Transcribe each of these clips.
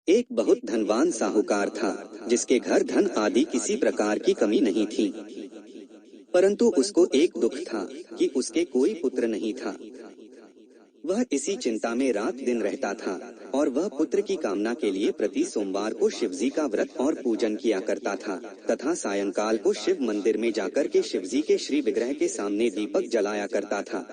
एक बहुत धनवान साहूकार था जिसके घर धन आदि किसी प्रकार की कमी नहीं थी। परंतु उसको एक दुख था कि उसके कोई पुत्र नहीं था। वह इसी चिंता में रात दिन रहता था और वह पुत्र की कामना के लिए प्रति सोमवार को शिवजी का व्रत और पूजन किया करता था तथा सायंकाल को शिव मंदिर में जाकर के शिवजी के श्री विग्रह के सामने दीपक जलाया करता था।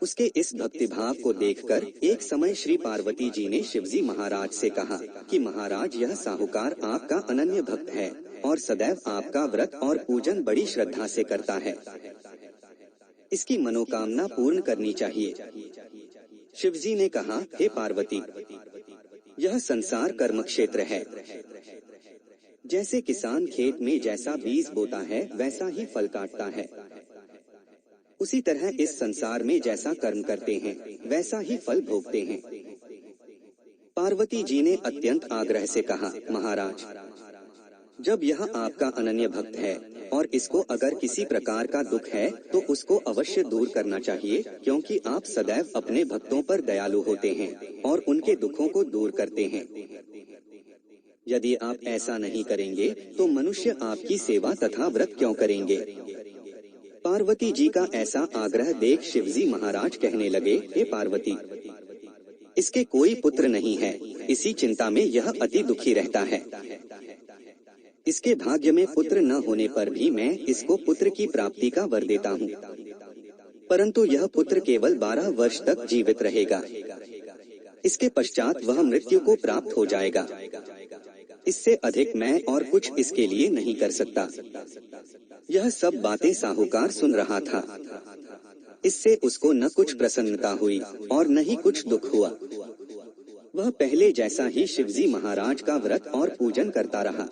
उसके इस भक्तिभाव को देखकर एक समय श्री पार्वती जी ने शिवजी महाराज से कहा कि महाराज, यह साहूकार आपका अनन्य भक्त है और सदैव आपका व्रत और पूजन बड़ी श्रद्धा से करता है। इसकी मनोकामना पूर्ण करनी चाहिए। शिवजी ने कहा, हे पार्वती, यह संसार कर्म क्षेत्र है। जैसे किसान खेत में जैसा बीज बोता है वैसा ही फल काटता है, उसी तरह इस संसार में जैसा कर्म करते हैं वैसा ही फल भोगते हैं। पार्वती जी ने अत्यंत आग्रह से कहा, महाराज, जब यह आपका अनन्य भक्त है और इसको अगर किसी प्रकार का दुख है तो उसको अवश्य दूर करना चाहिए, क्योंकि आप सदैव अपने भक्तों पर दयालु होते हैं और उनके दुखों को दूर करते हैं। यदि आप ऐसा नहीं करेंगे तो मनुष्य आपकी सेवा तथा व्रत क्यों करेंगे? पार्वती जी का ऐसा आग्रह देख शिवजी महाराज कहने लगे, हे पार्वती, इसके कोई पुत्र नहीं है, इसी चिंता में यह अति दुखी रहता है। इसके भाग्य में पुत्र न होने पर भी मैं इसको पुत्र की प्राप्ति का वर देता हूँ, परंतु यह पुत्र केवल 12 वर्ष तक जीवित रहेगा। इसके पश्चात वह मृत्यु को प्राप्त हो जाएगा। इससे अधिक मैं और कुछ इसके लिए नहीं कर सकता। यह सब बातें साहूकार सुन रहा था। इससे उसको न कुछ प्रसन्नता हुई और न ही कुछ दुख हुआ। वह पहले जैसा ही शिवजी महाराज का व्रत और पूजन करता रहा।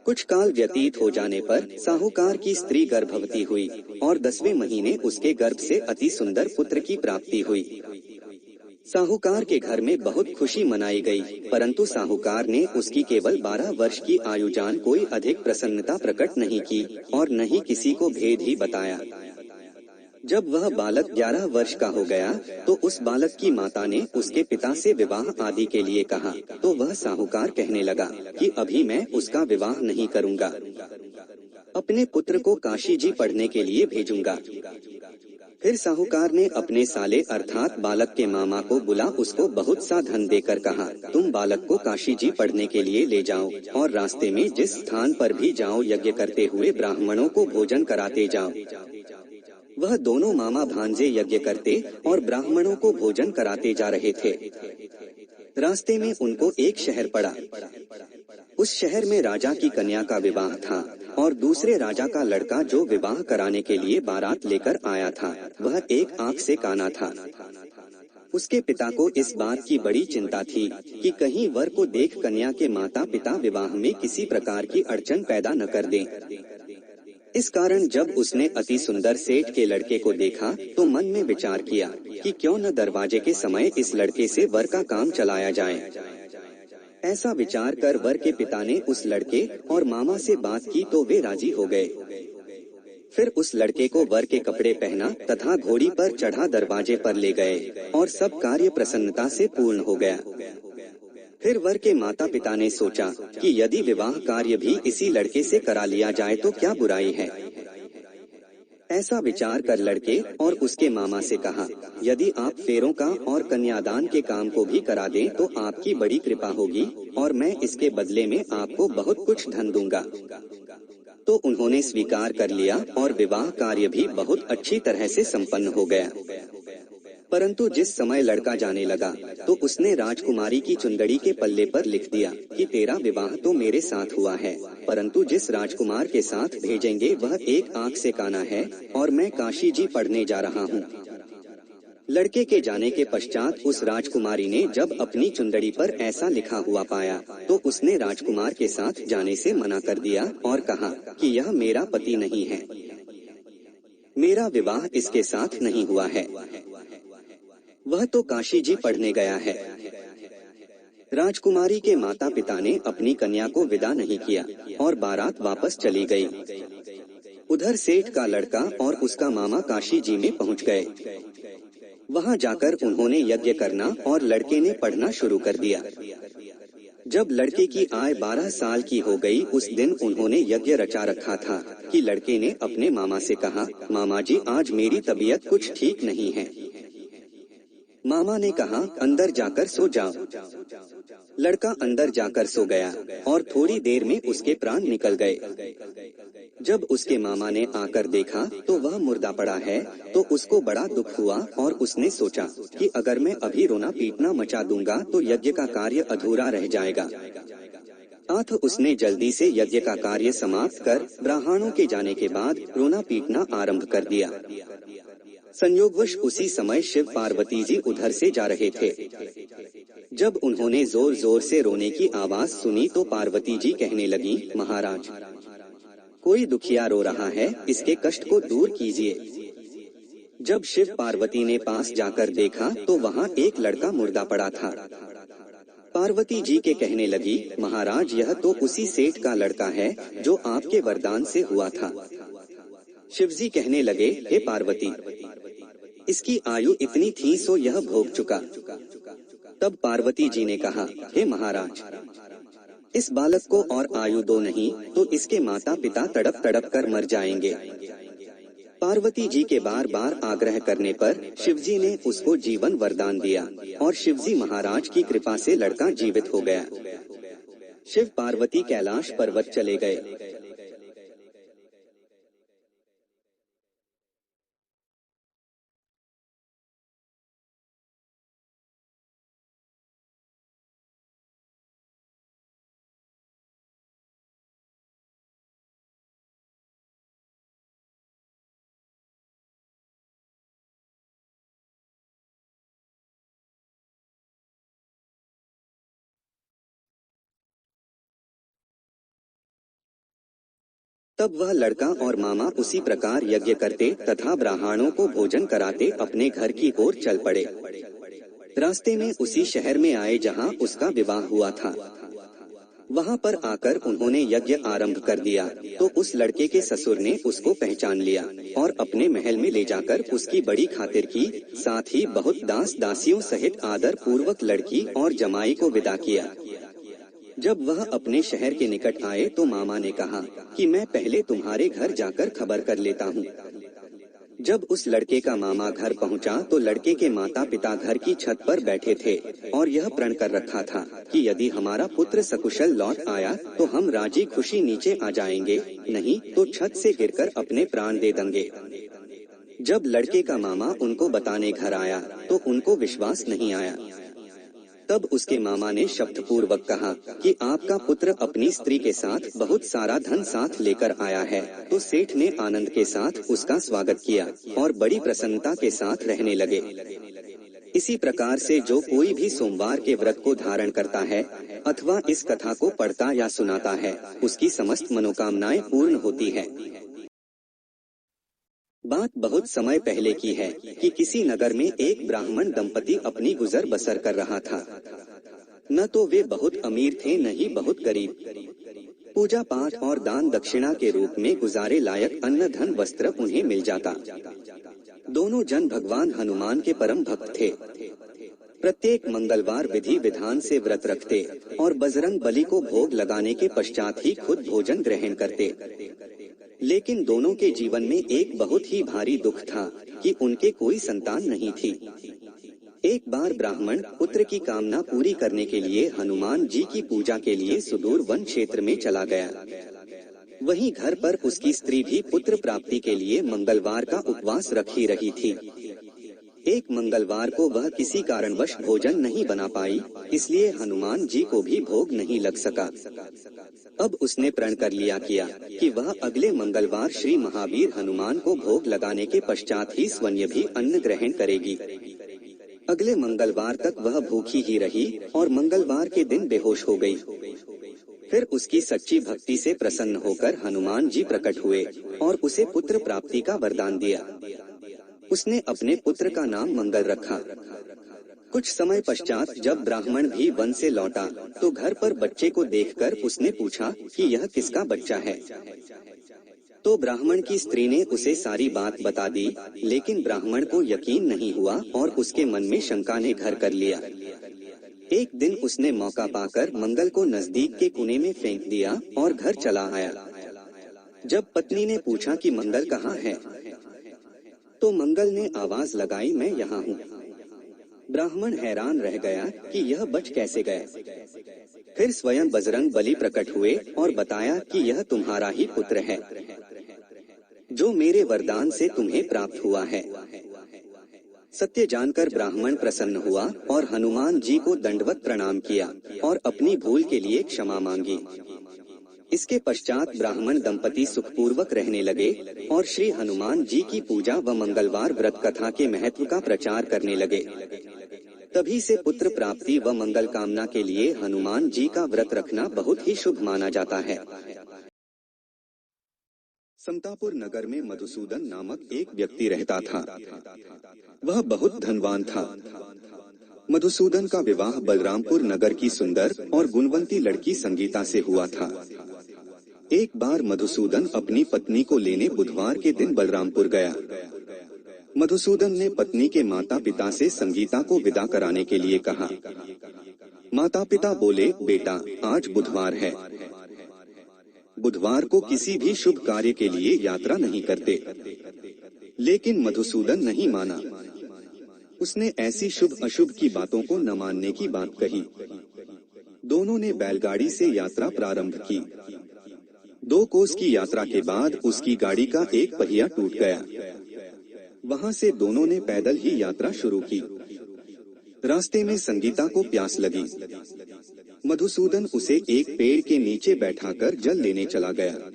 कुछ काल व्यतीत हो जाने पर साहूकार की स्त्री गर्भवती हुई और 10वें महीने उसके गर्भ से अति सुंदर पुत्र की प्राप्ति हुई। साहूकार के घर में बहुत खुशी मनाई गई, परंतु साहूकार ने उसकी केवल 12 वर्ष की आयु जान कोई अधिक प्रसन्नता प्रकट नहीं की और न ही किसी को भेद ही बताया। जब वह बालक 11 वर्ष का हो गया तो उस बालक की माता ने उसके पिता से विवाह आदि के लिए कहा, तो वह साहूकार कहने लगा कि अभी मैं उसका विवाह नहीं करूंगा, अपने पुत्र को काशी जी पढ़ने के लिए भेजूंगा। फिर साहूकार ने अपने साले अर्थात बालक के मामा को बुला उसको बहुत सा धन देकर कहा, तुम बालक को काशी जी पढ़ने के लिए ले जाओ और रास्ते में जिस स्थान पर भी जाओ यज्ञ करते हुए ब्राह्मणों को भोजन कराते जाओ। वह दोनों मामा भांजे यज्ञ करते और ब्राह्मणों को भोजन कराते जा रहे थे। रास्ते में उनको एक शहर पड़ा। उस शहर में राजा की कन्या का विवाह था और दूसरे राजा का लड़का जो विवाह कराने के लिए बारात लेकर आया था वह एक आंख से काना था। उसके पिता को इस बात की बड़ी चिंता थी कि कहीं वर को देख कन्या के माता पिता विवाह में किसी प्रकार की अड़चन पैदा न कर दें। इस कारण जब उसने अति सुंदर सेठ के लड़के को देखा तो मन में विचार किया कि क्यों न दरवाजे के समय इस लड़के से वर का काम चलाया जाए। ऐसा विचार कर वर के पिता ने उस लड़के और मामा से बात की तो वे राजी हो गए। फिर उस लड़के को वर के कपड़े पहना तथा घोड़ी पर चढ़ा दरवाजे पर ले गए और सब कार्य प्रसन्नता से पूर्ण हो गया। फिर वर के माता पिता ने सोचा कि यदि विवाह कार्य भी इसी लड़के से करा लिया जाए तो क्या बुराई है। ऐसा विचार कर लड़के और उसके मामा से कहा, यदि आप फेरों का और कन्यादान के काम को भी करा दें तो आपकी बड़ी कृपा होगी और मैं इसके बदले में आपको बहुत कुछ धन दूंगा। तो उन्होंने स्वीकार कर लिया और विवाह कार्य भी बहुत अच्छी तरह से संपन्न हो गया। परंतु जिस समय लड़का जाने लगा तो उसने राजकुमारी की चुंदड़ी के पल्ले पर लिख दिया कि तेरा विवाह तो मेरे साथ हुआ है, परंतु जिस राजकुमार के साथ भेजेंगे वह एक आंख से काना है और मैं काशी जी पढ़ने जा रहा हूँ। लड़के के जाने के पश्चात उस राजकुमारी ने जब अपनी चुंदड़ी पर ऐसा लिखा हुआ पाया तो उसने राजकुमार के साथ जाने से मना कर दिया और कहा कि यह मेरा पति नहीं है, मेरा विवाह इसके साथ नहीं हुआ है, वह तो काशी जी पढ़ने गया है। राजकुमारी के माता पिता ने अपनी कन्या को विदा नहीं किया और बारात वापस चली गई। उधर सेठ का लड़का और उसका मामा काशी जी में पहुंच गए। वहां जाकर उन्होंने यज्ञ करना और लड़के ने पढ़ना शुरू कर दिया। जब लड़के की आय 12 साल की हो गई, उस दिन उन्होंने यज्ञ रचा रखा था कि लड़के ने अपने मामा से कहा, मामा जी आज मेरी तबीयत कुछ ठीक नहीं है। मामा ने कहा, अंदर जाकर सो जाओ। लड़का अंदर जाकर सो गया और थोड़ी देर में उसके प्राण निकल गए। जब उसके मामा ने आकर देखा तो वह मुर्दा पड़ा है, तो उसको बड़ा दुख हुआ और उसने सोचा कि अगर मैं अभी रोना पीटना मचा दूंगा तो यज्ञ का कार्य अधूरा रह जाएगा। अतः उसने जल्दी से यज्ञ का कार्य समाप्त कर ब्राह्मणों के जाने के बाद रोना पीटना आरंभ कर दिया। संयोगवश उसी समय शिव पार्वती जी उधर से जा रहे थे। जब उन्होंने जोर जोर से रोने की आवाज सुनी तो पार्वती जी कहने लगी, महाराज कोई दुखिया रो रहा है, इसके कष्ट को दूर कीजिए। जब शिव पार्वती ने पास जाकर देखा तो वहाँ एक लड़का मुर्दा पड़ा था। पार्वती जी के कहने लगी, महाराज यह तो उसी सेठ का लड़का है जो आपके वरदान से हुआ था। शिवजी कहने लगे, हे पार्वती, इसकी आयु इतनी थी सो यह भोग चुका। तब पार्वती जी ने कहा, हे महाराज, इस बालक को और आयु दो नहीं तो इसके माता पिता तड़प तड़प कर मर जाएंगे। पार्वती जी के बार बार आग्रह करने पर शिवजी ने उसको जीवन वरदान दिया और शिवजी महाराज की कृपा से लड़का जीवित हो गया। शिव पार्वती कैलाश पर्वत चले गए। तब वह लड़का और मामा उसी प्रकार यज्ञ करते तथा ब्राह्मणों को भोजन कराते अपने घर की ओर चल पड़े। रास्ते में उसी शहर में आए जहाँ उसका विवाह हुआ था। वहाँ पर आकर उन्होंने यज्ञ आरंभ कर दिया तो उस लड़के के ससुर ने उसको पहचान लिया और अपने महल में ले जाकर उसकी बड़ी खातिर की, साथ ही बहुत दास दासियों सहित आदर पूर्वक लड़की और जमाई को विदा किया। जब वह अपने शहर के निकट आए तो मामा ने कहा कि मैं पहले तुम्हारे घर जाकर खबर कर लेता हूँ। जब उस लड़के का मामा घर पहुँचा तो लड़के के माता पिता घर की छत पर बैठे थे और यह प्रण कर रखा था कि यदि हमारा पुत्र सकुशल लौट आया तो हम राजी खुशी नीचे आ जाएंगे, नहीं तो छत से गिरकर अपने प्राण दे देंगे। जब लड़के का मामा उनको बताने घर आया तो उनको विश्वास नहीं आया। तब उसके मामा ने शब्द पूर्वक कहा कि आपका पुत्र अपनी स्त्री के साथ बहुत सारा धन साथ लेकर आया है। तो सेठ ने आनंद के साथ उसका स्वागत किया और बड़ी प्रसन्नता के साथ रहने लगे। इसी प्रकार से जो कोई भी सोमवार के व्रत को धारण करता है अथवा इस कथा को पढ़ता या सुनाता है, उसकी समस्त मनोकामनाएं पूर्ण होती है। बात बहुत समय पहले की है कि किसी नगर में एक ब्राह्मण दंपति अपनी गुजर बसर कर रहा था। न तो वे बहुत अमीर थे न ही बहुत गरीब। पूजा पाठ और दान दक्षिणा के रूप में गुजारे लायक अन्न धन वस्त्र उन्हें मिल जाता। दोनों जन भगवान हनुमान के परम भक्त थे। प्रत्येक मंगलवार विधि विधान से व्रत रखते और बजरंग बली को भोग लगाने के पश्चात ही खुद भोजन ग्रहण करते। लेकिन दोनों के जीवन में एक बहुत ही भारी दुख था कि उनके कोई संतान नहीं थी। एक बार ब्राह्मण पुत्र की कामना पूरी करने के लिए हनुमान जी की पूजा के लिए सुदूर वन क्षेत्र में चला गया। वहीं घर पर उसकी स्त्री भी पुत्र प्राप्ति के लिए मंगलवार का उपवास रखी रही थी। एक मंगलवार को वह किसी कारणवश भोजन नहीं बना पाई, इसलिए हनुमान जी को भी भोग नहीं लग सका। अब उसने प्रण कर लिया किया कि वह अगले मंगलवार श्री महावीर हनुमान को भोग लगाने के पश्चात ही स्वयं भी अन्न ग्रहण करेगी। अगले मंगलवार तक वह भूखी ही रही और मंगलवार के दिन बेहोश हो गई। फिर उसकी सच्ची भक्ति से प्रसन्न होकर हनुमान जी प्रकट हुए और उसे पुत्र प्राप्ति का वरदान दिया। उसने अपने पुत्र का नाम मंगल रखा। कुछ समय पश्चात जब ब्राह्मण भी वन से लौटा तो घर पर बच्चे को देखकर उसने पूछा कि यह किसका बच्चा है। तो ब्राह्मण की स्त्री ने उसे सारी बात बता दी, लेकिन ब्राह्मण को यकीन नहीं हुआ और उसके मन में शंका ने घर कर लिया। एक दिन उसने मौका पाकर मंगल को नजदीक के कुएं में फेंक दिया और घर चला आया। जब पत्नी ने पूछा कि मंगल कहाँ है, तो मंगल ने आवाज लगाई, मैं यहाँ हूँ। ब्राह्मण हैरान रह गया कि यह बच कैसे गए। फिर स्वयं बजरंग बली प्रकट हुए और बताया कि यह तुम्हारा ही पुत्र है, जो मेरे वरदान से तुम्हें प्राप्त हुआ है। सत्य जानकर ब्राह्मण प्रसन्न हुआ और हनुमान जी को दंडवत प्रणाम किया और अपनी भूल के लिए क्षमा मांगी। इसके पश्चात ब्राह्मण दंपति सुखपूर्वक रहने लगे और श्री हनुमान जी की पूजा व मंगलवार व्रत कथा के महत्व का प्रचार करने लगे। तभी से पुत्र प्राप्ति व मंगल कामना के लिए हनुमान जी का व्रत रखना बहुत ही शुभ माना जाता है। समतापुर नगर में मधुसूदन नामक एक व्यक्ति रहता था। वह बहुत धनवान था। मधुसूदन का विवाह बलरामपुर नगर की सुंदर और गुणवंती लड़की संगीता से हुआ था। एक बार मधुसूदन अपनी पत्नी को लेने बुधवार के दिन बलरामपुर गया। मधुसूदन ने पत्नी के माता पिता से संगीता को विदा कराने के लिए कहा। माता पिता बोले, बेटा आज बुधवार है, बुधवार को किसी भी शुभ कार्य के लिए यात्रा नहीं करते। लेकिन मधुसूदन नहीं माना। उसने ऐसी शुभ अशुभ की बातों को न मानने की बात कही। दोनों ने बैलगाड़ी से यात्रा प्रारंभ की। 2 कोस की यात्रा के बाद उसकी गाड़ी का एक पहिया टूट गया। वहां से दोनों ने पैदल ही यात्रा शुरू की। रास्ते में संगीता को प्यास लगी। मधुसूदन उसे एक पेड़ के नीचे बैठाकर जल लेने चला गया।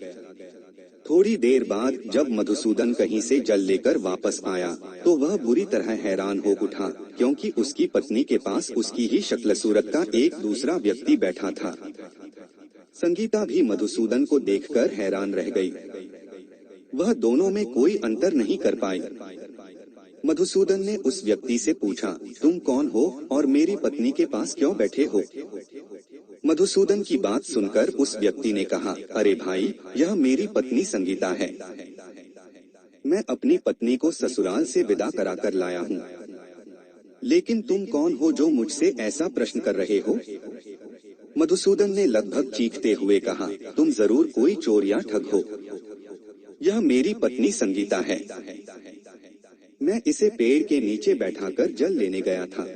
थोड़ी देर बाद जब मधुसूदन कहीं से जल लेकर वापस आया तो वह बुरी तरह हैरान हो उठा, क्योंकि उसकी पत्नी के पास उसकी ही शक्ल सूरत का एक दूसरा व्यक्ति बैठा था। संगीता भी मधुसूदन को देखकर हैरान रह गई। वह दोनों में कोई अंतर नहीं कर पाई। मधुसूदन ने उस व्यक्ति से पूछा, तुम कौन हो और मेरी पत्नी के पास क्यों बैठे हो? मधुसूदन की बात सुनकर उस व्यक्ति ने कहा, अरे भाई, यह मेरी पत्नी संगीता है। मैं अपनी पत्नी को ससुराल से विदा कराकर लाया हूँ। लेकिन तुम कौन हो जो मुझसे ऐसा प्रश्न कर रहे हो? मधुसूदन ने लगभग चीखते हुए कहा, तुम जरूर कोई चोर या ठग हो। यह मेरी पत्नी संगीता है। मैं इसे पेड़ के नीचे बैठाकर जल लेने गया था।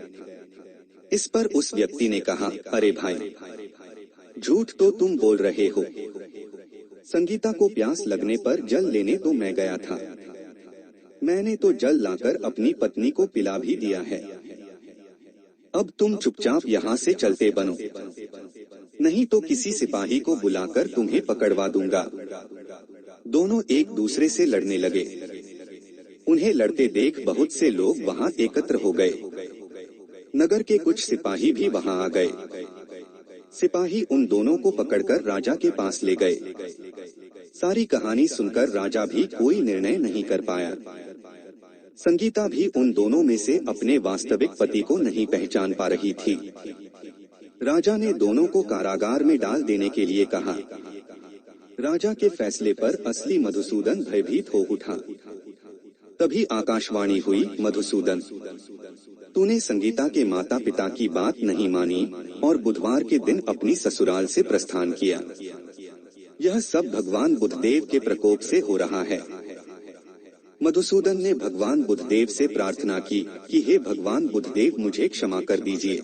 इस पर उस व्यक्ति ने कहा, अरे भाई, झूठ तो तुम बोल रहे हो। संगीता को प्यास लगने पर जल लेने तो मैं गया था। मैंने तो जल लाकर अपनी पत्नी को पिला भी दिया है। अब तुम चुपचाप यहाँ से चलते बनो, नहीं तो किसी सिपाही को बुलाकर तुम्हें पकड़वा दूंगा। दोनों एक दूसरे से लड़ने लगे। उन्हें लड़ते देख बहुत से लोग वहां एकत्र हो गए। नगर के कुछ सिपाही भी वहां आ गए। सिपाही उन दोनों को पकड़कर राजा के पास ले गए। सारी कहानी सुनकर राजा भी कोई निर्णय नहीं कर पाया। संगीता भी उन दोनों में से अपने वास्तविक पति को नहीं पहचान पा रही थी। राजा ने दोनों को कारागार में डाल देने के लिए कहा। राजा के फैसले पर असली मधुसूदन भयभीत हो उठा। तभी आकाशवाणी हुई, मधुसूदन, तूने संगीता के माता पिता की बात नहीं मानी और बुधवार के दिन अपनी ससुराल से प्रस्थान किया। यह सब भगवान बुद्धदेव के प्रकोप से हो रहा है। मधुसूदन ने भगवान बुद्धदेव से प्रार्थना की कि हे भगवान बुद्धदेव, मुझे क्षमा कर दीजिए।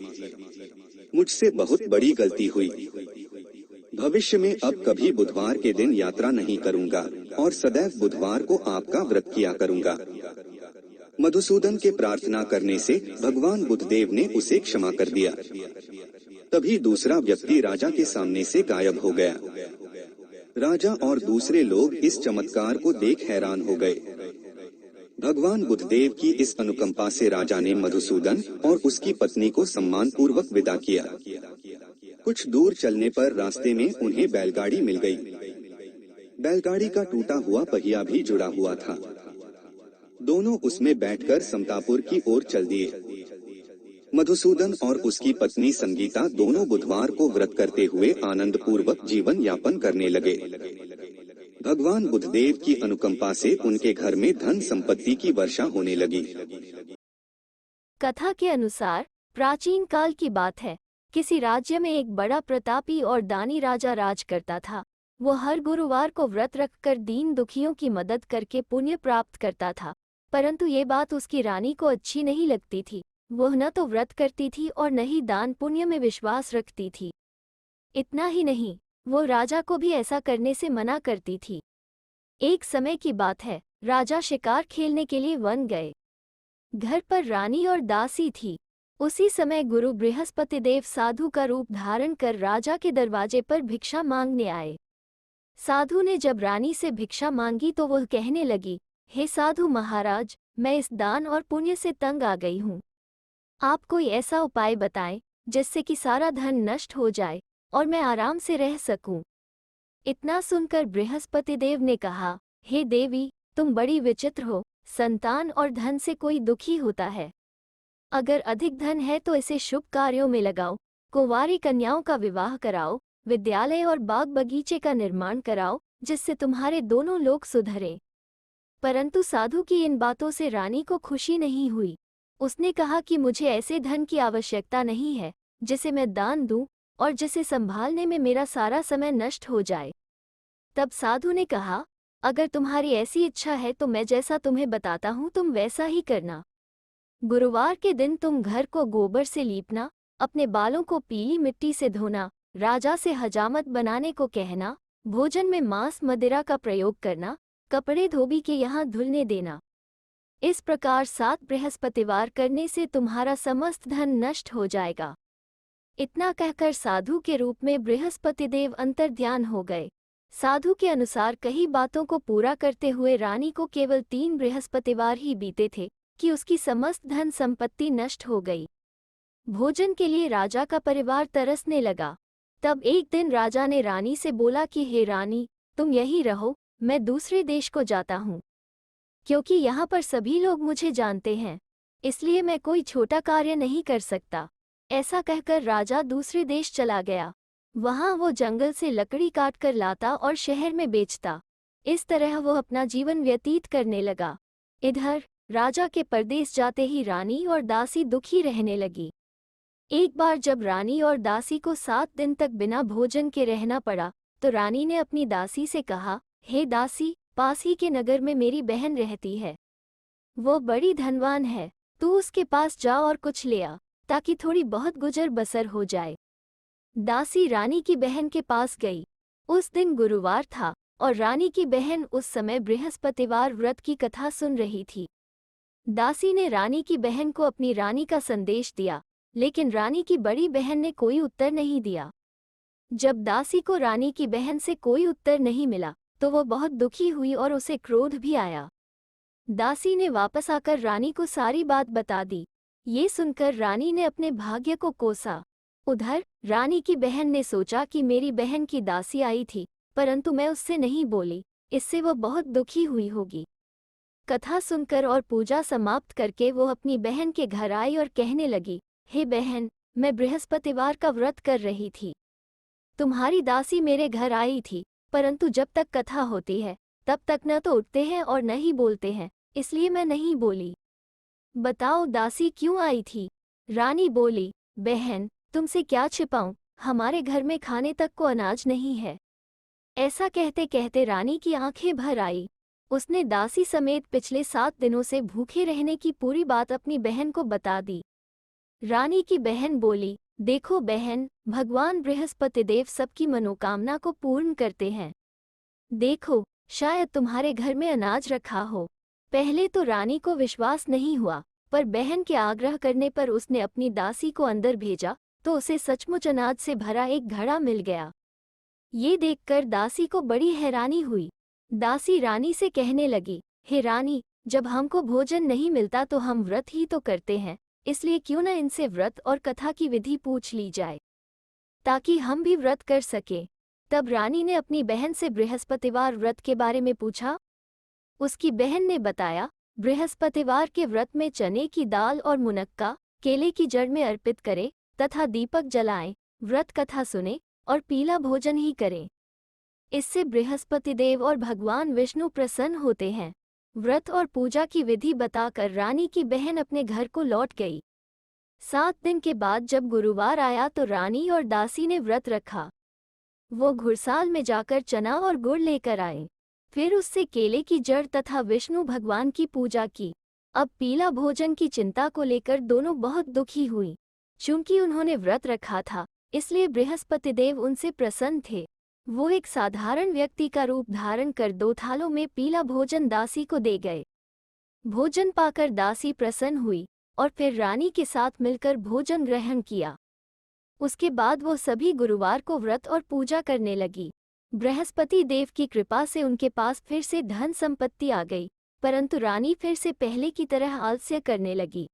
मुझसे बहुत बड़ी गलती हुई। भविष्य में अब कभी बुधवार के दिन यात्रा नहीं करूंगा और सदैव बुधवार को आपका व्रत किया करूंगा। मधुसूदन के प्रार्थना करने से भगवान बुद्धदेव ने उसे क्षमा कर दिया। तभी दूसरा व्यक्ति राजा के सामने से गायब हो गया। राजा और दूसरे लोग इस चमत्कार को देख हैरान हो गए। भगवान बुद्धदेव की इस अनुकंपा से राजा ने मधुसूदन और उसकी पत्नी को सम्मान पूर्वक विदा किया। कुछ दूर चलने पर रास्ते में उन्हें बैलगाड़ी मिल गई। बैलगाड़ी का टूटा हुआ पहिया भी जुड़ा हुआ था। दोनों उसमें बैठकर समतापुर की ओर चल दिए। मधुसूदन और उसकी पत्नी संगीता दोनों बुधवार को व्रत करते हुए आनंद पूर्वक जीवन यापन करने लगे। भगवान बुद्धदेव की अनुकंपा से उनके घर में धन संपत्ति की वर्षा होने लगी। कथा के अनुसार प्राचीन काल की बात है। किसी राज्य में एक बड़ा प्रतापी और दानी राजा राज करता था। वो हर गुरुवार को व्रत रखकर दीन दुखियों की मदद करके पुण्य प्राप्त करता था। परंतु ये बात उसकी रानी को अच्छी नहीं लगती थी। वह न तो व्रत करती थी और न ही दान पुण्य में विश्वास रखती थी। इतना ही नहीं, वो राजा को भी ऐसा करने से मना करती थी। एक समय की बात है, राजा शिकार खेलने के लिए वन गए। घर पर रानी और दासी थी। उसी समय गुरु बृहस्पति देव साधु का रूप धारण कर राजा के दरवाजे पर भिक्षा मांगने आए। साधु ने जब रानी से भिक्षा मांगी तो वह कहने लगी, हे साधु महाराज, मैं इस दान और पुण्य से तंग आ गई हूँ। आप कोई ऐसा उपाय बताएं जिससे कि सारा धन नष्ट हो जाए और मैं आराम से रह सकूं। इतना सुनकर बृहस्पति देव ने कहा, हे देवी, तुम बड़ी विचित्र हो। संतान और धन से कोई दुखी होता है। अगर अधिक धन है तो इसे शुभ कार्यों में लगाओ, कुंवारी कन्याओं का विवाह कराओ, विद्यालय और बाग बगीचे का निर्माण कराओ, जिससे तुम्हारे दोनों लोग सुधरें। परंतु साधु की इन बातों से रानी को खुशी नहीं हुई। उसने कहा कि मुझे ऐसे धन की आवश्यकता नहीं है जिसे मैं दान दूं और जिसे संभालने में मेरा सारा समय नष्ट हो जाए। तब साधु ने कहा, अगर तुम्हारी ऐसी इच्छा है तो मैं जैसा तुम्हें बताता हूँ तुम वैसा ही करना। गुरुवार के दिन तुम घर को गोबर से लीपना, अपने बालों को पीली मिट्टी से धोना, राजा से हजामत बनाने को कहना, भोजन में मांस मदिरा का प्रयोग करना, कपड़े धोबी के यहाँ धुलने देना। इस प्रकार 7 बृहस्पतिवार करने से तुम्हारा समस्त धन नष्ट हो जाएगा। इतना कहकर साधु के रूप में बृहस्पति देव अंतर्ध्यान हो गए। साधु के अनुसार कई बातों को पूरा करते हुए रानी को केवल 3 बृहस्पतिवार ही बीते थे कि उसकी समस्त धन संपत्ति नष्ट हो गई। भोजन के लिए राजा का परिवार तरसने लगा। तब एक दिन राजा ने रानी से बोला कि हे रानी, तुम यहीं रहो, मैं दूसरे देश को जाता हूँ। क्योंकि यहाँ पर सभी लोग मुझे जानते हैं, इसलिए मैं कोई छोटा कार्य नहीं कर सकता। ऐसा कहकर राजा दूसरे देश चला गया। वहाँ वो जंगल से लकड़ी काट कर लाता और शहर में बेचता। इस तरह वो अपना जीवन व्यतीत करने लगा। इधर राजा के परदेश जाते ही रानी और दासी दुखी रहने लगी। एक बार जब रानी और दासी को 7 दिन तक बिना भोजन के रहना पड़ा तो रानी ने अपनी दासी से कहा, हे दासी, पास ही के नगर में मेरी बहन रहती है। वो बड़ी धनवान है, तू उसके पास जा और कुछ ले आ, ताकि थोड़ी बहुत गुजर बसर हो जाए। दासी रानी की बहन के पास गई। उस दिन गुरुवार था और रानी की बहन उस समय बृहस्पतिवार व्रत की कथा सुन रही थी। दासी ने रानी की बहन को अपनी रानी का संदेश दिया, लेकिन रानी की बड़ी बहन ने कोई उत्तर नहीं दिया। जब दासी को रानी की बहन से कोई उत्तर नहीं मिला तो वो बहुत दुखी हुई और उसे क्रोध भी आया। दासी ने वापस आकर रानी को सारी बात बता दी। ये सुनकर रानी ने अपने भाग्य को कोसा। उधर रानी की बहन ने सोचा कि मेरी बहन की दासी आई थी, परंतु मैं उससे नहीं बोली, इससे वो बहुत दुखी हुई होगी। कथा सुनकर और पूजा समाप्त करके वो अपनी बहन के घर आई और कहने लगी, हे बहन, मैं बृहस्पतिवार का व्रत कर रही थी। तुम्हारी दासी मेरे घर आई थी, परंतु जब तक कथा होती है तब तक न तो उठते हैं और न ही बोलते हैं, इसलिए मैं नहीं बोली। बताओ दासी क्यों आई थी? रानी बोली, बहन, तुमसे क्या छिपाऊं, हमारे घर में खाने तक को अनाज नहीं है। ऐसा कहते कहते रानी की आंखें भर आई। उसने दासी समेत पिछले 7 दिनों से भूखे रहने की पूरी बात अपनी बहन को बता दी। रानी की बहन बोली, देखो बहन, भगवान बृहस्पति देव सबकी मनोकामना को पूर्ण करते हैं। देखो, शायद तुम्हारे घर में अनाज रखा हो। पहले तो रानी को विश्वास नहीं हुआ, पर बहन के आग्रह करने पर उसने अपनी दासी को अंदर भेजा तो उसे सचमुच अनाज से भरा एक घड़ा मिल गया। ये देखकर दासी को बड़ी हैरानी हुई। दासी रानी से कहने लगी, हे रानी, जब हमको भोजन नहीं मिलता तो हम व्रत ही तो करते हैं, इसलिए क्यों न इनसे व्रत और कथा की विधि पूछ ली जाए, ताकि हम भी व्रत कर सके। तब रानी ने अपनी बहन से बृहस्पतिवार व्रत के बारे में पूछा। उसकी बहन ने बताया, बृहस्पतिवार के व्रत में चने की दाल और मुनक्का केले की जड़ में अर्पित करें तथा दीपक जलाएं, व्रत कथा सुने और पीला भोजन ही करें। इससे बृहस्पति देव और भगवान विष्णु प्रसन्न होते हैं। व्रत और पूजा की विधि बताकर रानी की बहन अपने घर को लौट गई। 7 दिन के बाद जब गुरुवार आया तो रानी और दासी ने व्रत रखा। वो घुड़साल में जाकर चना और गुड़ लेकर आए। फिर उससे केले की जड़ तथा विष्णु भगवान की पूजा की। अब पीला भोजन की चिंता को लेकर दोनों बहुत दुखी हुई। चूंकि उन्होंने व्रत रखा था, इसलिए बृहस्पति देव उनसे प्रसन्न थे। वो एक साधारण व्यक्ति का रूप धारण कर 2 थालों में पीला भोजन दासी को दे गए। भोजन पाकर दासी प्रसन्न हुई और फिर रानी के साथ मिलकर भोजन ग्रहण किया। उसके बाद वो सभी गुरुवार को व्रत और पूजा करने लगी। बृहस्पति देव की कृपा से उनके पास फिर से धन संपत्ति आ गई, परंतु रानी फिर से पहले की तरह आलस्य करने लगी।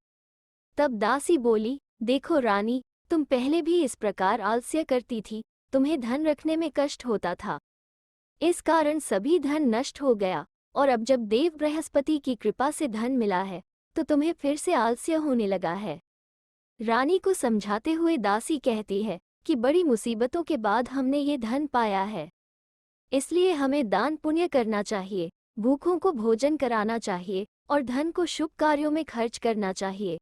तब दासी बोली, देखो रानी, तुम पहले भी इस प्रकार आलस्य करती थी, तुम्हें धन रखने में कष्ट होता था। इस कारण सभी धन नष्ट हो गया, और अब जब देव बृहस्पति की कृपा से धन मिला है, तो तुम्हें फिर से आलस्य होने लगा है। रानी को समझाते हुए दासी कहती है कि बड़ी मुसीबतों के बाद हमने ये धन पाया है, इसलिए हमें दान पुण्य करना चाहिए, भूखों को भोजन कराना चाहिए और धन को शुभ कार्यों में खर्च करना चाहिए।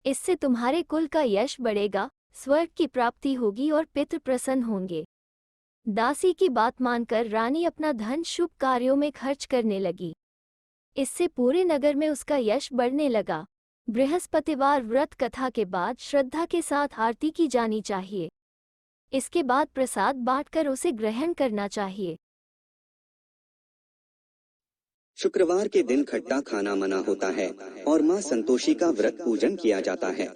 इससे तुम्हारे कुल का यश बढ़ेगा, स्वर्ग की प्राप्ति होगी और पितृ प्रसन्न होंगे। दासी की बात मानकर रानी अपना धन शुभ कार्यों में खर्च करने लगी। इससे पूरे नगर में उसका यश बढ़ने लगा। बृहस्पतिवार व्रत कथा के बाद श्रद्धा के साथ आरती की जानी चाहिए। इसके बाद प्रसाद बांटकर उसे ग्रहण करना चाहिए। शुक्रवार के दिन खट्टा खाना मना होता है और मां संतोषी का व्रत पूजन किया जाता है,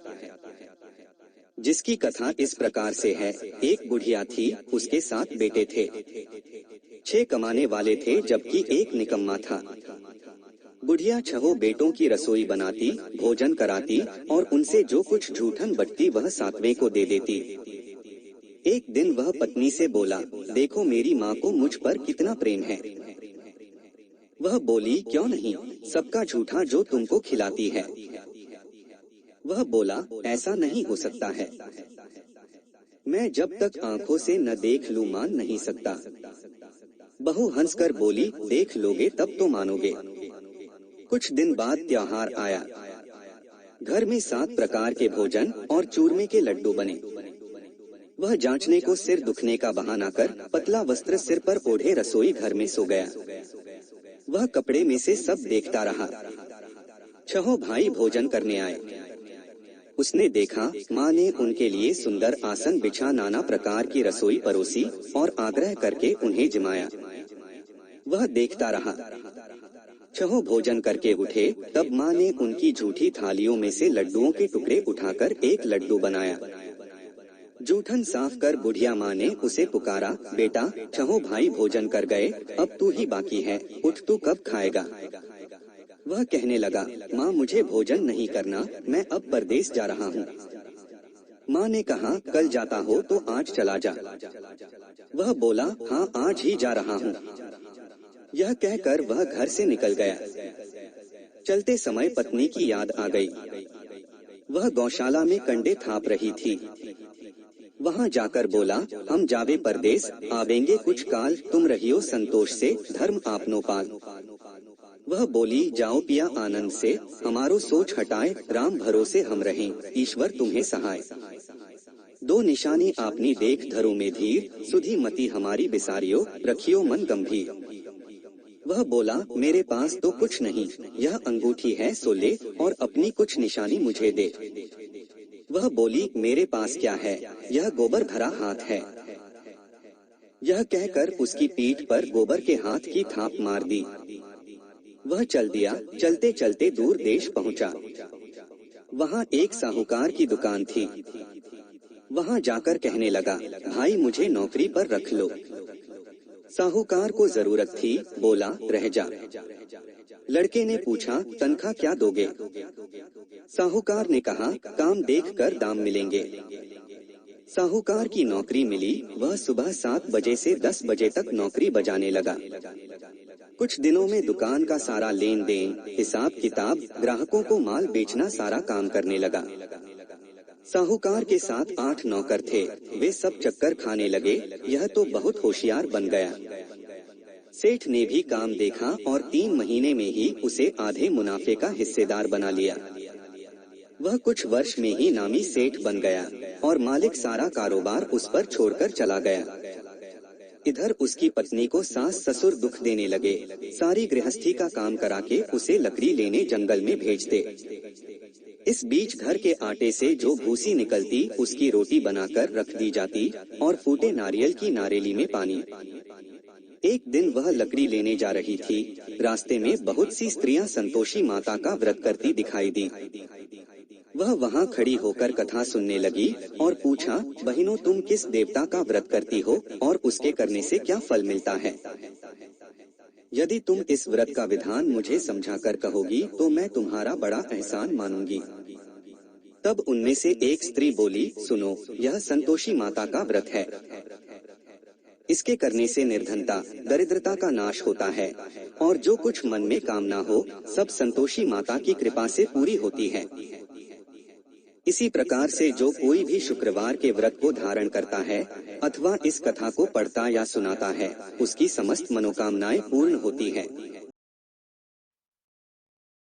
जिसकी कथा इस प्रकार से है। एक बुढ़िया थी, उसके 7 बेटे थे। 6 कमाने वाले थे जबकि एक निकम्मा था। बुढ़िया 6 बेटों की रसोई बनाती, भोजन कराती और उनसे जो कुछ जूठन बचती वह 7वें को दे देती। एक दिन वह पत्नी से बोला, देखो मेरी माँ को मुझ पर कितना प्रेम है। वह बोली, क्यों नहीं, सबका झूठा जो तुमको खिलाती है। वह बोला, ऐसा नहीं हो सकता है, मैं जब तक आंखों से न देख लूं मान नहीं सकता। बहू हंसकर बोली, देख लोगे तब तो मानोगे। कुछ दिन बाद त्योहार आया। घर में 7 प्रकार के भोजन और चूरमे के लड्डू बने। वह जांचने को सिर दुखने का बहाना कर पतला वस्त्र सिर पर ओढ़े रसोई घर में सो गया। वह कपड़े में से सब देखता रहा। 6 भाई भोजन करने आए। उसने देखा माँ ने उनके लिए सुंदर आसन बिछा नाना प्रकार की रसोई परोसी और आग्रह करके उन्हें जिमाया। वह देखता रहा। 6 भोजन करके उठे, तब माँ ने उनकी झूठी थालियों में से लड्डुओं के टुकड़े उठाकर एक लड्डू बनाया। जूठन साफ कर बुढ़िया माँ ने उसे पुकारा, बेटा 6 भाई भोजन कर गए, अब तू ही बाकी है, उठ तू कब खाएगा। वह कहने लगा, माँ मुझे भोजन नहीं करना, मैं अब परदेश जा रहा हूँ। माँ ने कहा, कल जाता हो तो आज चला जा। वह बोला, हाँ आज ही जा रहा हूँ। यह कहकर वह घर से निकल गया। चलते समय पत्नी की याद आ गई। वह गौशाला में कंडे थाप रही थी। वहां जाकर बोला, हम जावे परदेश, आवेंगे कुछ काल, तुम रहियो संतोष से, धर्म आपनो पाल। वह बोली, जाओ पिया आनंद से, हमारो सोच हटाए, राम भरोसे हम रहें, ईश्वर तुम्हें सहाय। 2 निशानी आपनी देख धरो में धीर, सुधी मति हमारी बिसारियो, रखियो मन गंभीर। वह बोला, मेरे पास तो कुछ नहीं, यह अंगूठी है सो ले और अपनी कुछ निशानी मुझे दे। वह बोली, मेरे पास क्या है, यह गोबर भरा हाथ है। यह कहकर उसकी पीठ पर गोबर के हाथ की थाप मार दी। वह चल दिया। चलते चलते दूर देश पहुंचा। वहां एक साहूकार की दुकान थी। वहां जाकर कहने लगा, भाई मुझे नौकरी पर रख लो। साहूकार को जरूरत थी, बोला, रह जा। लड़के ने पूछा, तनख्वाह क्या दोगे। साहूकार ने कहा, काम देखकर दाम मिलेंगे। साहूकार की नौकरी मिली। वह सुबह 7 बजे से 10 बजे तक नौकरी बजाने लगा। कुछ दिनों में दुकान का सारा लेन देन, हिसाब किताब, ग्राहकों को माल बेचना सारा काम करने लगा। साहूकार के साथ 8 नौकर थे। वे सब चक्कर खाने लगे, यह तो बहुत होशियार बन गया। सेठ ने भी काम देखा और 3 महीने में ही उसे आधे मुनाफे का हिस्सेदार बना लिया। वह कुछ वर्ष में ही नामी सेठ बन गया और मालिक सारा कारोबार उस पर छोड़कर चला गया। इधर उसकी पत्नी को सास ससुर दुख देने लगे, सारी गृहस्थी का काम करा के उसे लकड़ी लेने जंगल में भेजते। इस बीच घर के आटे से जो भूसी निकलती उसकी रोटी बनाकर रख दी जाती और फूटे नारियल की नारेली में पानी। एक दिन वह लकड़ी लेने जा रही थी। रास्ते में बहुत सी स्त्रियां संतोषी माता का व्रत करती दिखाई दी। वह वहां खड़ी होकर कथा सुनने लगी और पूछा, बहनों तुम किस देवता का व्रत करती हो और उसके करने से क्या फल मिलता है? यदि तुम इस व्रत का विधान मुझे समझाकर कहोगी तो मैं तुम्हारा बड़ा एहसान मानूंगी। तब उनमें से एक स्त्री बोली, सुनो, यह संतोषी माता का व्रत है। इसके करने से निर्धनता, दरिद्रता का नाश होता है और जो कुछ मन में कामना हो सब संतोषी माता की कृपा से पूरी होती है। इसी प्रकार से जो कोई भी शुक्रवार के व्रत को धारण करता है अथवा इस कथा को पढ़ता या सुनाता है उसकी समस्त मनोकामनाएं पूर्ण होती है।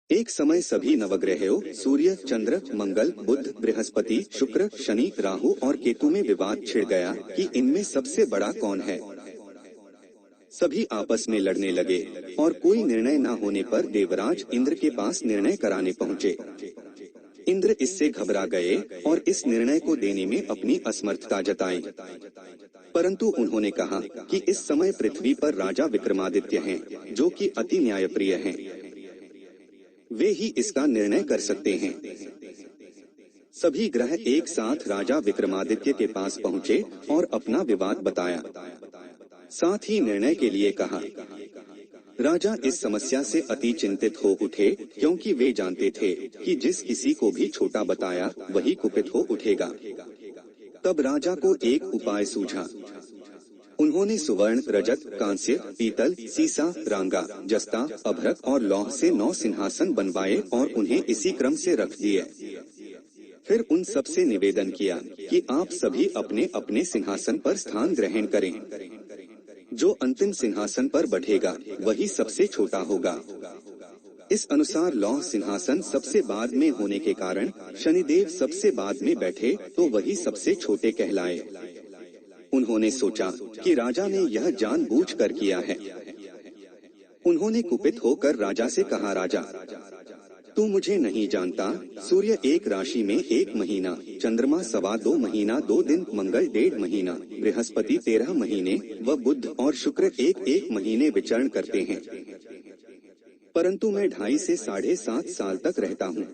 एक समय सभी नवग्रहों सूर्य, चंद्र, मंगल, बुध, बृहस्पति, शुक्र, शनि, राहु और केतु में विवाद छिड़ गया कि इनमें सबसे बड़ा कौन है। सभी आपस में लड़ने लगे और कोई निर्णय न होने पर देवराज इंद्र के पास निर्णय कराने पहुँचे। इंद्र इससे घबरा गए और इस निर्णय को देने में अपनी असमर्थता जताई। परंतु उन्होंने कहा कि इस समय पृथ्वी पर राजा विक्रमादित्य हैं, जो कि अति न्यायप्रिय हैं। वे ही इसका निर्णय कर सकते हैं। सभी ग्रह एक साथ राजा विक्रमादित्य के पास पहुँचे और अपना विवाद बताया। साथ ही निर्णय के लिए कहा। राजा इस समस्या से अति चिंतित हो उठे, क्योंकि वे जानते थे कि जिस किसी को भी छोटा बताया वही कुपित हो उठेगा। तब राजा को एक उपाय सूझा। उन्होंने सुवर्ण, रजत, कांस्य, पीतल, सीसा, रांगा, जस्ता, अभ्रक और लौह से 9 सिंहासन बनवाए और उन्हें इसी क्रम से रख दिए। फिर उन सब से निवेदन किया कि आप सभी अपने अपने सिंहासन पर स्थान ग्रहण करें। जो अंतिम सिंहासन पर बैठेगा वही सबसे छोटा होगा। इस अनुसार लौह सिंहासन सबसे बाद में होने के कारण शनिदेव सबसे बाद में बैठे तो वही सबसे छोटे कहलाए। उन्होंने सोचा कि राजा ने यह जानबूझकर किया है। उन्होंने कुपित होकर राजा से कहा, राजा तू मुझे नहीं जानता। सूर्य 1 राशि में 1 महीना, चंद्रमा 2.25 महीना 2 दिन, मंगल 1.5 महीना, बृहस्पति 13 महीने व बुध और शुक्र 1 महीने विचरण करते हैं। परंतु मैं 2.5 से 7.5 साल तक रहता हूँ।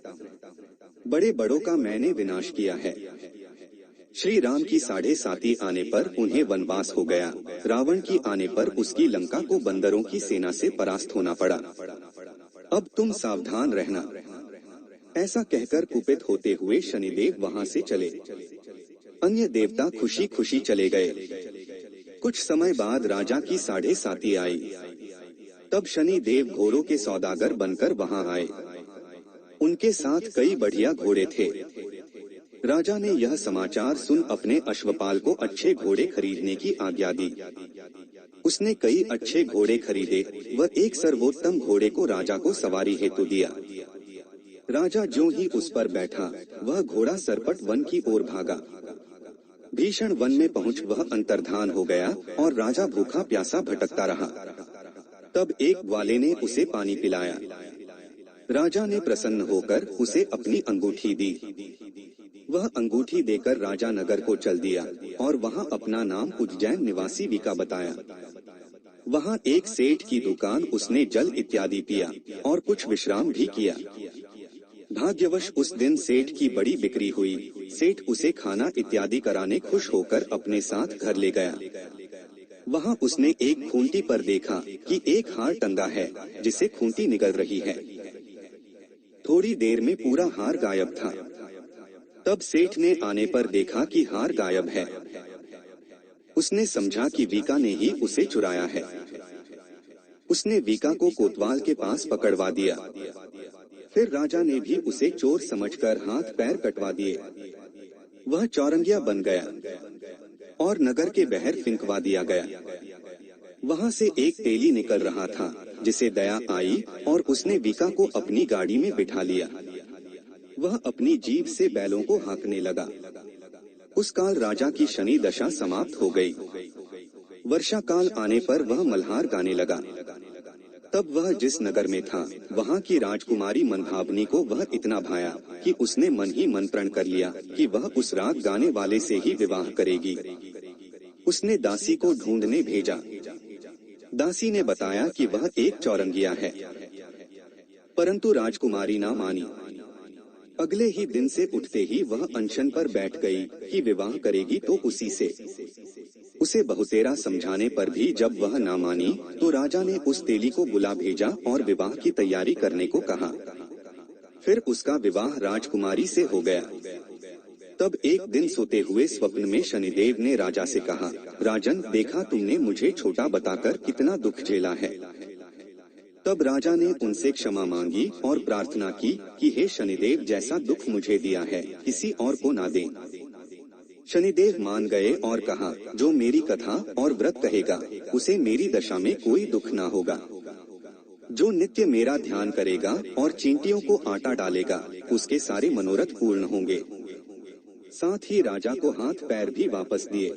बड़े बड़ों का मैंने विनाश किया है। श्री राम की 7.5 आने पर उन्हें वनवास हो गया। रावण की आने पर उसकी लंका को बंदरों की सेना से परास्त होना पड़ा। अब तुम सावधान रहना। ऐसा कहकर कुपित होते हुए शनिदेव वहां से चले। अन्य देवता खुशी खुशी चले गए। कुछ समय बाद राजा की 7.5 आई। तब शनि देव घोड़ों के सौदागर बनकर वहां आए। उनके साथ कई बढ़िया घोड़े थे। राजा ने यह समाचार सुन अपने अश्वपाल को अच्छे घोड़े खरीदने की आज्ञा दी। उसने कई अच्छे घोड़े खरीदे व एक सर्वोत्तम घोड़े को राजा को सवारी हेतु दिया। राजा ज्यों ही उस पर बैठा वह घोड़ा सरपट वन की ओर भागा। भीषण वन में पहुंच वह अंतर्धान हो गया और राजा भूखा प्यासा भटकता रहा। तब एक ग्वाले ने उसे पानी पिलाया। राजा ने प्रसन्न होकर उसे अपनी अंगूठी दी। वह अंगूठी देकर राजा नगर को चल दिया और वहां अपना नाम उज्जैन निवासी विका बताया। वहां एक सेठ की दुकान उसने जल इत्यादि पिया और कुछ विश्राम भी किया। भाग्यवश उस दिन सेठ की बड़ी बिक्री हुई। सेठ उसे खाना इत्यादि कराने खुश होकर अपने साथ घर ले गया। वहां उसने एक खूंटी पर देखा कि एक हार टंगा है जिसे खूंटी निगल रही है। थोड़ी देर में पूरा हार गायब था। तब सेठ ने आने पर देखा कि हार गायब है। उसने समझा कि वीका ने ही उसे चुराया है। उसने वीका को कोतवाल के पास पकड़वा दिया। फिर राजा ने भी उसे चोर समझकर हाथ पैर कटवा दिए। वह चौरंगिया बन गया और नगर के बाहर फिंकवा दिया गया। वहां से एक तेली निकल रहा था जिसे दया आई और उसने वीका को अपनी गाड़ी में बिठा लिया। वह अपनी जीभ से बैलों को हाँकने लगा। उस काल राजा की शनि दशा समाप्त हो गई। वर्षा काल आने पर वह मल्हार गाने लगा। तब वह जिस नगर में था, वहाँ की राजकुमारी मनभावनी को वह इतना भाया कि उसने मन ही मन प्रण कर लिया कि वह उस राग गाने वाले से ही विवाह करेगी। उसने दासी को ढूंढने भेजा। दासी ने बताया कि वह एक चौरंगिया है, परंतु राजकुमारी ना मानी। अगले ही दिन से उठते ही वह अनशन पर बैठ गई कि विवाह करेगी तो उसी से। उसे बहुतेरा समझाने पर भी जब वह ना मानी, तो राजा ने उस तेली को बुला भेजा और विवाह की तैयारी करने को कहा। फिर उसका विवाह राजकुमारी से हो गया। तब एक दिन सोते हुए स्वप्न में शनिदेव ने राजा से कहा, राजन, देखा तुमने मुझे छोटा बताकर कितना दुख झेला है। तब राजा ने उनसे क्षमा मांगी और प्रार्थना की कि हे शनिदेव, जैसा दुख मुझे दिया है किसी और को ना दें। शनिदेव मान गए और कहा, जो मेरी कथा और व्रत कहेगा उसे मेरी दशा में कोई दुख ना होगा। जो नित्य मेरा ध्यान करेगा और चींटियों को आटा डालेगा, उसके सारे मनोरथ पूर्ण होंगे। साथ ही राजा को हाथ पैर भी वापस दिए।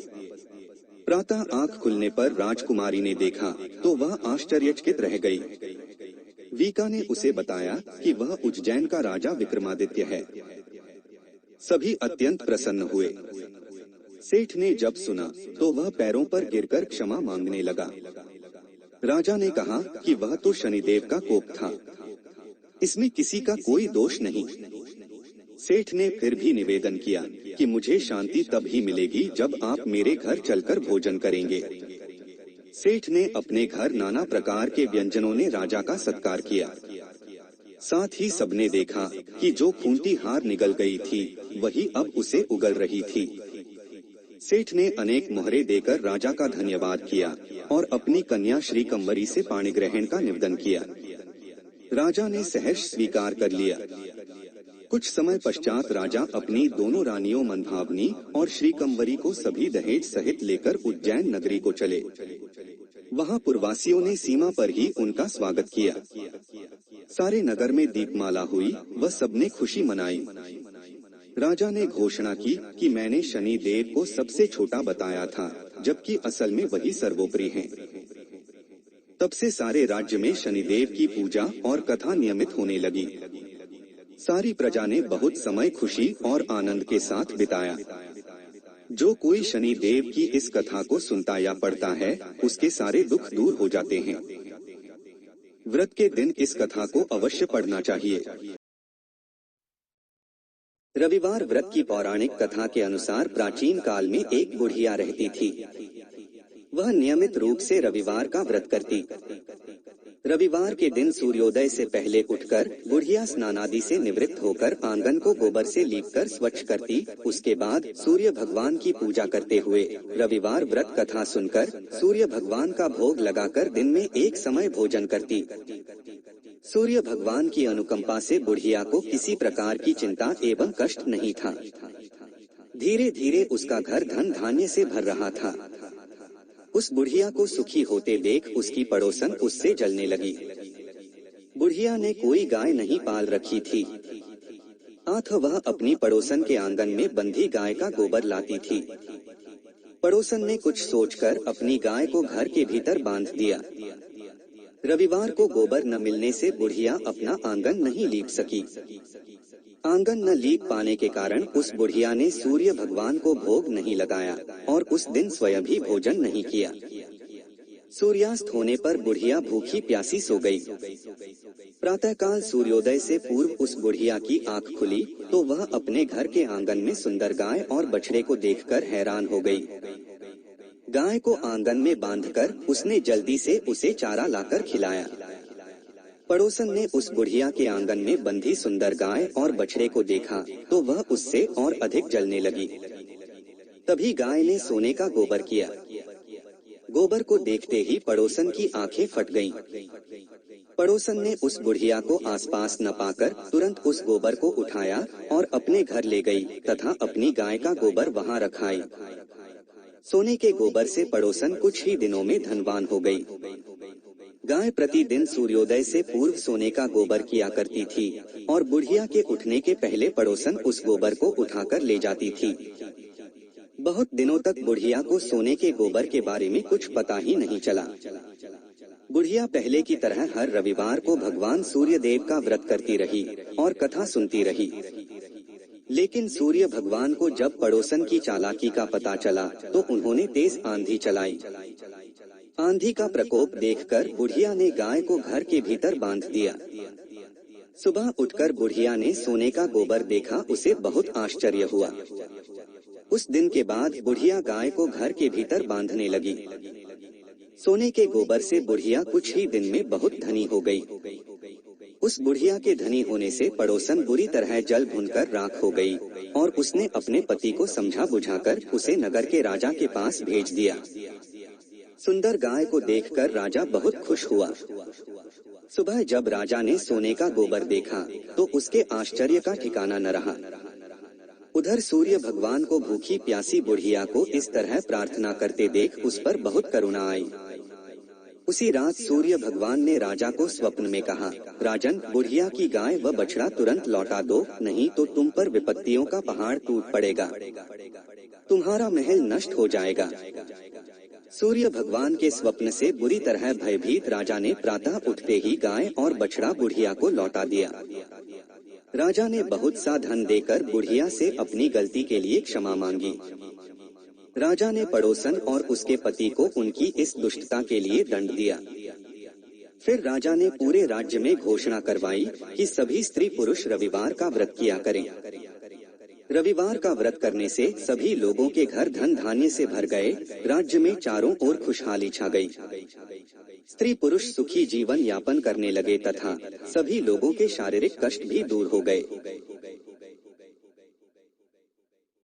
प्रातः आंख खुलने पर राजकुमारी ने देखा तो वह आश्चर्यचकित रह गई। वीका ने उसे बताया कि वह उज्जैन का राजा विक्रमादित्य है। सभी अत्यंत प्रसन्न हुए। सेठ ने जब सुना तो वह पैरों पर गिरकर क्षमा मांगने लगा। राजा ने कहा कि वह तो शनिदेव का कोप था, इसमें किसी का कोई दोष नहीं। सेठ ने फिर भी निवेदन किया कि मुझे शांति तब ही मिलेगी जब आप मेरे घर चलकर भोजन करेंगे। सेठ ने अपने घर नाना प्रकार के व्यंजनों ने राजा का सत्कार किया। साथ ही सबने देखा कि जो खूंटी हार निगल गई थी, वही अब उसे उगल रही थी। सेठ ने अनेक मोहरे देकर राजा का धन्यवाद किया और अपनी कन्या श्री कंवरी से पाणी ग्रहण का निवेदन किया। राजा ने सहर्ष स्वीकार कर लिया। कुछ समय पश्चात राजा अपनी दोनों रानियों मनभावनी और श्री कंवरी को सभी दहेज सहित लेकर उज्जैन नगरी को चले। वहाँ पुरवासियों ने सीमा पर ही उनका स्वागत किया। सारे नगर में दीपमाला हुई, वह सबने खुशी मनाई। राजा ने घोषणा की कि मैंने शनि देव को सबसे छोटा बताया था, जबकि असल में वही सर्वोपरि हैं। तब से सारे राज्य में शनिदेव की पूजा और कथा नियमित होने लगी। सारी प्रजा ने बहुत समय खुशी और आनंद के साथ बिताया। जो कोई शनि देव की इस कथा को सुनता या पढ़ता है, उसके सारे दुख दूर हो जाते हैं। व्रत के दिन इस कथा को अवश्य पढ़ना चाहिए। रविवार व्रत की पौराणिक कथा के अनुसार प्राचीन काल में एक बुढ़िया रहती थी। वह नियमित रूप से रविवार का व्रत करती। रविवार के दिन सूर्योदय से पहले उठकर बुढ़िया स्नानादि से निवृत्त होकर आंगन को गोबर से लीपकर स्वच्छ करती। उसके बाद सूर्य भगवान की पूजा करते हुए रविवार व्रत कथा सुनकर सूर्य भगवान का भोग लगाकर दिन में एक समय भोजन करती। सूर्य भगवान की अनुकंपा से बुढ़िया को किसी प्रकार की चिंता एवं कष्ट नहीं था। धीरे धीरे उसका घर धन धान्य से भर रहा था। उस बुढ़िया को सुखी होते देख उसकी पड़ोसन उससे जलने लगी। बुढ़िया ने कोई गाय नहीं पाल रखी थी, अतः वह अपनी पड़ोसन के आंगन में बंधी गाय का गोबर लाती थी। पड़ोसन ने कुछ सोचकर अपनी गाय को घर के भीतर बांध दिया। रविवार को गोबर न मिलने से बुढ़िया अपना आंगन नहीं लीप सकी। आंगन न लीप पाने के कारण उस बुढ़िया ने सूर्य भगवान को भोग नहीं लगाया और उस दिन स्वयं भी भोजन नहीं किया। सूर्यास्त होने पर बुढ़िया भूखी प्यासी सो गई। प्रातःकाल सूर्योदय से पूर्व उस बुढ़िया की आंख खुली तो वह अपने घर के आंगन में सुंदर गाय और बछड़े को देखकर हैरान हो गई। गाय को आंगन में बांधकर उसने जल्दी से उसे चारा लाकर खिलाया। पड़ोसन ने उस बुढ़िया के आंगन में बंधी सुंदर गाय और बछड़े को देखा तो वह उससे और अधिक जलने लगी। तभी गाय ने सोने का गोबर किया। गोबर को देखते ही पड़ोसन की आंखें फट गईं। पड़ोसन ने उस बुढ़िया को आसपास न पाकर तुरंत उस गोबर को उठाया और अपने घर ले गई तथा अपनी गाय का गोबर वहां रखाई। सोने के गोबर से पड़ोसन कुछ ही दिनों में धनवान हो गई। गाय प्रतिदिन सूर्योदय से पूर्व सोने का गोबर किया करती थी और बुढ़िया के उठने के पहले पड़ोसन उस गोबर को उठाकर ले जाती थी। बहुत दिनों तक बुढ़िया को सोने के गोबर के बारे में कुछ पता ही नहीं चला। बुढ़िया पहले की तरह हर रविवार को भगवान सूर्य देव का व्रत करती रही और कथा सुनती रही। लेकिन सूर्य भगवान को जब पड़ोसन की चालाकी का पता चला तो उन्होंने तेज आंधी चलाई। आंधी का प्रकोप देखकर बुढ़िया ने गाय को घर के भीतर बांध दिया। सुबह उठकर बुढ़िया ने सोने का गोबर देखा, उसे बहुत आश्चर्य हुआ। उस दिन के बाद बुढ़िया गाय को घर के भीतर बांधने लगी। सोने के गोबर से बुढ़िया कुछ ही दिन में बहुत धनी हो गई। उस बुढ़िया के धनी होने से पड़ोसन बुरी तरह जल भुनकर राख हो गई और उसने अपने पति को समझा बुझाकर उसे नगर के राजा के पास भेज दिया। सुंदर गाय को देखकर राजा बहुत खुश हुआ। सुबह जब राजा ने सोने का गोबर देखा तो उसके आश्चर्य का ठिकाना न रहा। उधर सूर्य भगवान को भूखी प्यासी बुढ़िया को इस तरह प्रार्थना करते देख उस पर बहुत करुणा आई। उसी रात सूर्य भगवान ने राजा को स्वप्न में कहा, राजन, बुढ़िया की गाय व बछड़ा तुरंत लौटा दो, नहीं तो तुम पर विपत्तियों का पहाड़ टूट पड़ेगा, तुम्हारा महल नष्ट हो जाएगा। सूर्य भगवान के स्वप्न से बुरी तरह भयभीत राजा ने प्रातः उठते ही गाय और बछड़ा बुढ़िया को लौटा दिया। राजा ने बहुत सा धन देकर बुढ़िया से अपनी गलती के लिए क्षमा मांगी। राजा ने पड़ोसन और उसके पति को उनकी इस दुष्टता के लिए दंड दिया। फिर राजा ने पूरे राज्य में घोषणा करवाई कि सभी स्त्री पुरुष रविवार का व्रत किया करें। रविवार का व्रत करने से सभी लोगों के घर धन धान्य से भर गए, राज्य में चारों ओर खुशहाली छा गई। स्त्री पुरुष सुखी जीवन यापन करने लगे तथा सभी लोगों के शारीरिक कष्ट भी दूर हो गए।